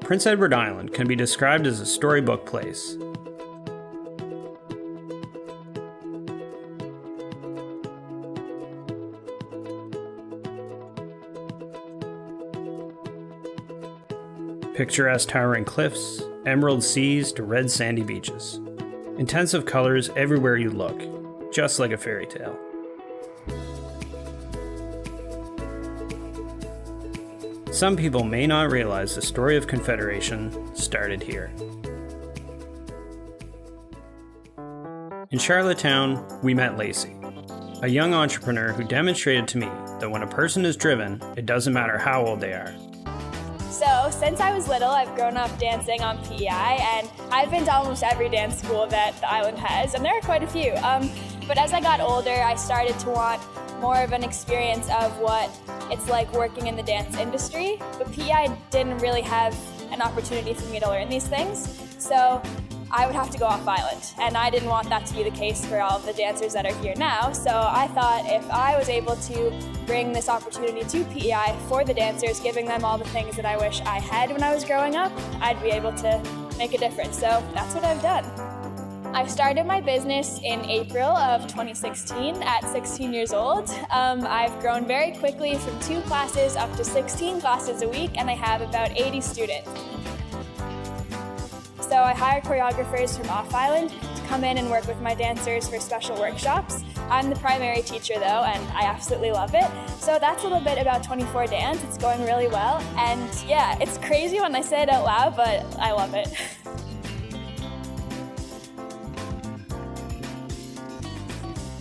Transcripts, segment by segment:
Prince Edward Island can be described as a storybook place. Picturesque towering cliffs, emerald seas to red sandy beaches. Intensive colors everywhere you look, just like a fairy tale. Some people may not realize the story of Confederation started here. In Charlottetown, we met Lacey, a young entrepreneur who demonstrated to me that when a person is driven, it doesn't matter how old they are. So, since I was little, I've grown up dancing on PEI, and I've been to almost every dance school that the island has, and there are quite a few. But as I got older, I started to want more of an experience of what it's like working in the dance industry. But PEI didn't really have an opportunity for me to learn these things, so I would have to go off island, and I didn't want that to be the case for all of the dancers that are here now. So I thought if I was able to bring this opportunity to PEI for the dancers, giving them all the things that I wish I had when I was growing up, I'd be able to make a difference. So that's what I've done. I started my business in April of 2016 at 16 years old. I've grown very quickly from 2 classes up to 16 classes a week, and I have about 80 students. So I hire choreographers from off-island to come in and work with my dancers for special workshops. I'm the primary teacher though, and I absolutely love it. So that's a little bit about 24 Dance. It's going really well. And yeah, it's crazy when I say it out loud, but I love it.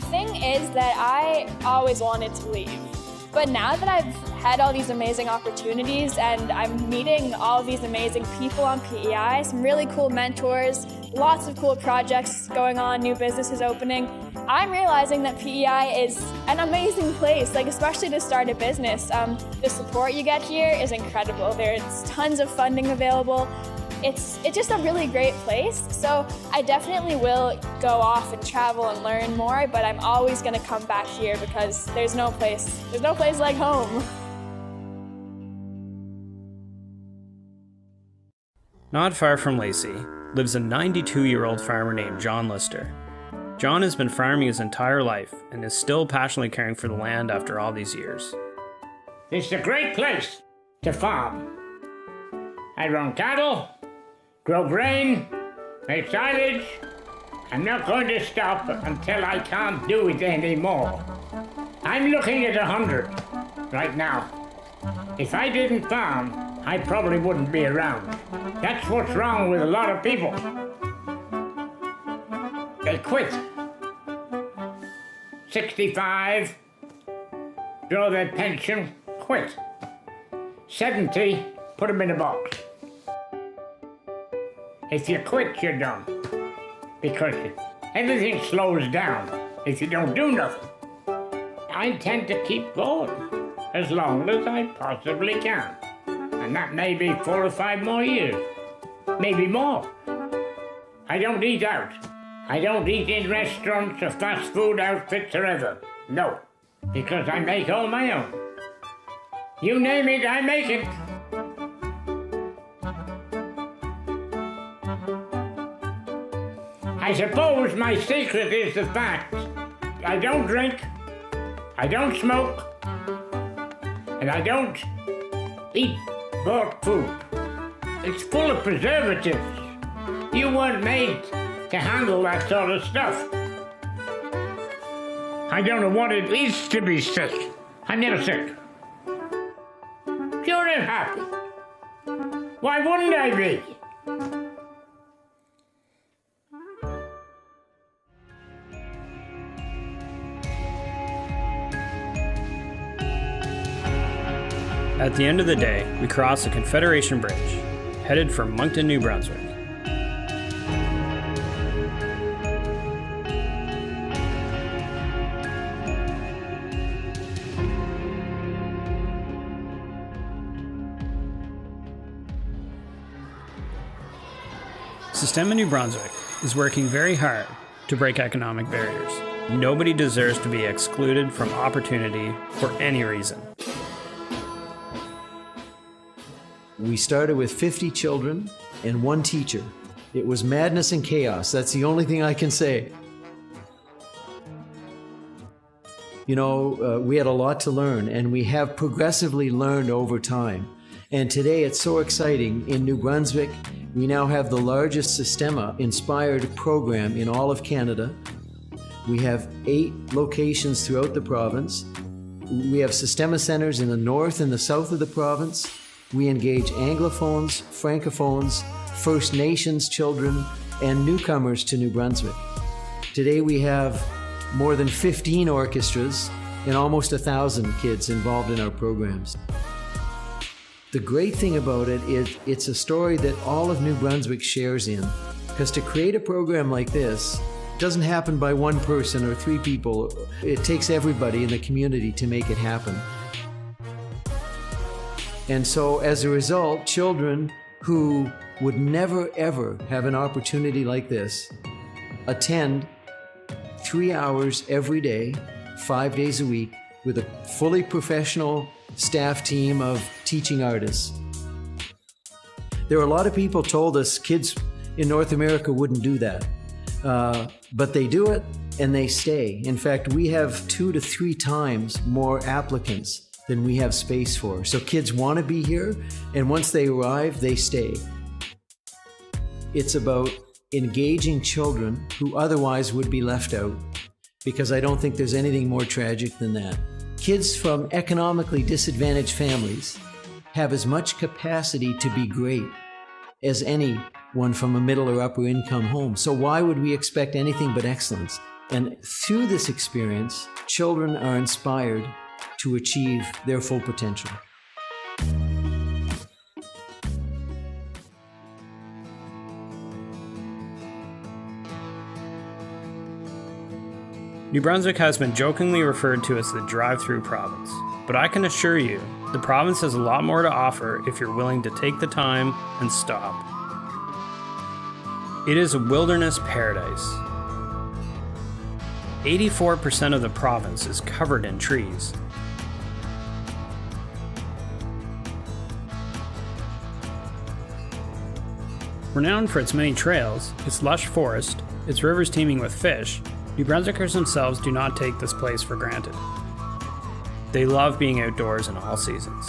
The thing is that I always wanted to leave. But now that I've had all these amazing opportunities and I'm meeting all these amazing people on PEI, some really cool mentors, lots of cool projects going on, new businesses opening, I'm realizing that PEI is an amazing place, like especially to start a business. The support you get here is incredible. There's tons of funding available. It's just a really great place. So I definitely will go off and travel and learn more, but I'm always gonna come back here because there's no place like home. Not far from Lacey lives a 92-year-old farmer named John Lister. John has been farming his entire life and is still passionately caring for the land after all these years. It's a great place to farm. I run cattle, grow grain, make silage. I'm not going to stop until I can't do it anymore. I'm looking at 100 right now. If I didn't farm, I probably wouldn't be around. That's what's wrong with a lot of people. They quit. 65, draw their pension, quit. 70, put them in a box. If you quit, you're done. Because everything slows down if you don't do nothing. I intend to keep going as long as I possibly can. And that may be 4 or 5 more years, maybe more. I don't eat out. I don't eat in restaurants or fast food outfits or ever. No, because I make all my own. You name it, I make it. I suppose my secret is the fact I don't drink, I don't smoke, and I don't eat bought food. It's full of preservatives. You weren't made to handle that sort of stuff. I don't know what it is to be sick. I'm never sick. Pure and happy. Why wouldn't I be? At the end of the day, we cross the Confederation Bridge, headed for Moncton, New Brunswick. Systema New Brunswick is working very hard to break economic barriers. Nobody deserves to be excluded from opportunity for any reason. We started with 50 children and 1 teacher. It was madness and chaos. That's the only thing I can say. You know, we had a lot to learn, and we have progressively learned over time. And today it's so exciting. In New Brunswick, we now have the largest Sistema-inspired program in all of Canada. We have 8 locations throughout the province. We have Sistema centers in the north and the south of the province. We engage Anglophones, Francophones, First Nations children, and newcomers to New Brunswick. Today we have more than 15 orchestras and almost 1,000 kids involved in our programs. The great thing about it is it's a story that all of New Brunswick shares in, because to create a program like this doesn't happen by 1 person or 3 people. It takes everybody in the community to make it happen. And so as a result, children who would never ever have an opportunity like this attend 3 hours every day, 5 days a week, with a fully professional staff team of teaching artists. There are a lot of people told us kids in North America wouldn't do that. But they do it and they stay. In fact, we have 2 to 3 times more applicants than we have space for. So kids want to be here, and once they arrive, they stay. It's about engaging children who otherwise would be left out, because I don't think there's anything more tragic than that. Kids from economically disadvantaged families have as much capacity to be great as anyone from a middle or upper income home. So why would we expect anything but excellence? And through this experience, children are inspired to achieve their full potential. New Brunswick has been jokingly referred to as the drive-through province, but I can assure you, the province has a lot more to offer if you're willing to take the time and stop. It is a wilderness paradise. 84% of the province is covered in trees. Renowned for its many trails, its lush forest, its rivers teeming with fish, New Brunswickers themselves do not take this place for granted. They love being outdoors in all seasons.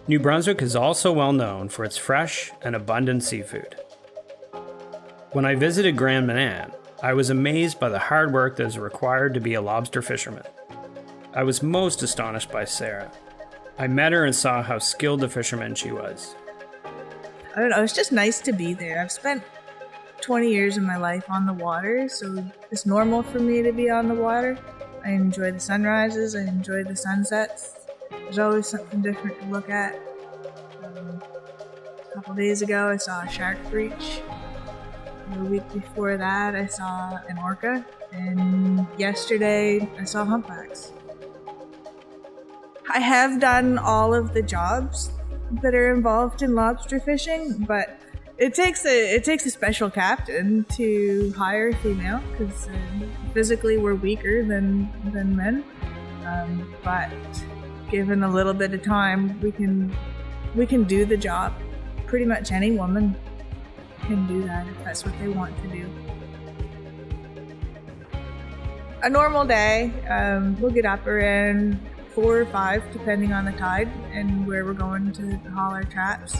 New Brunswick is also well known for its fresh and abundant seafood. When I visited Grand Manan, I was amazed by the hard work that is required to be a lobster fisherman. I was most astonished by Sarah. I met her and saw how skilled a fisherman she was. I don't know, it's just nice to be there. I've spent 20 years of my life on the water, so it's normal for me to be on the water. I enjoy the sunrises, I enjoy the sunsets. There's always something different to look at. A couple days ago I saw a shark breach. The week before that, I saw an orca, and yesterday I saw humpbacks. I have done all of the jobs that are involved in lobster fishing, but it takes a special captain to hire a female, because physically we're weaker than men. But given a little bit of time, we can do the job. Pretty much any woman can do that if that's what they want to do. A normal day, we'll get up around 4 or 5 depending on the tide and where we're going to haul our traps.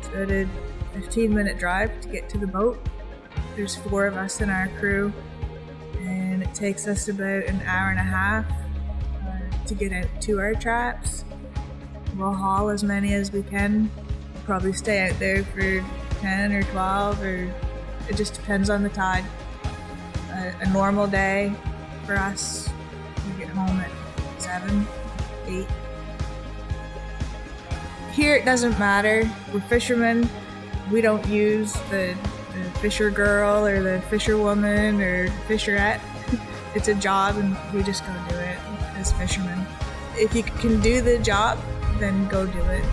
So it's a 15-minute drive to get to the boat. There's 4 of us in our crew, and it takes us about an hour and a half to get out to our traps. We'll haul as many as we can. We'll probably stay out there for 10 or 12, or it just depends on the tide. A normal day for us, we get home at 7, 8. Here it doesn't matter. We're fishermen. We don't use the fisher girl or the fisherwoman or fisherette. It's a job and we just go do it as fishermen. If you can do the job, then go do it.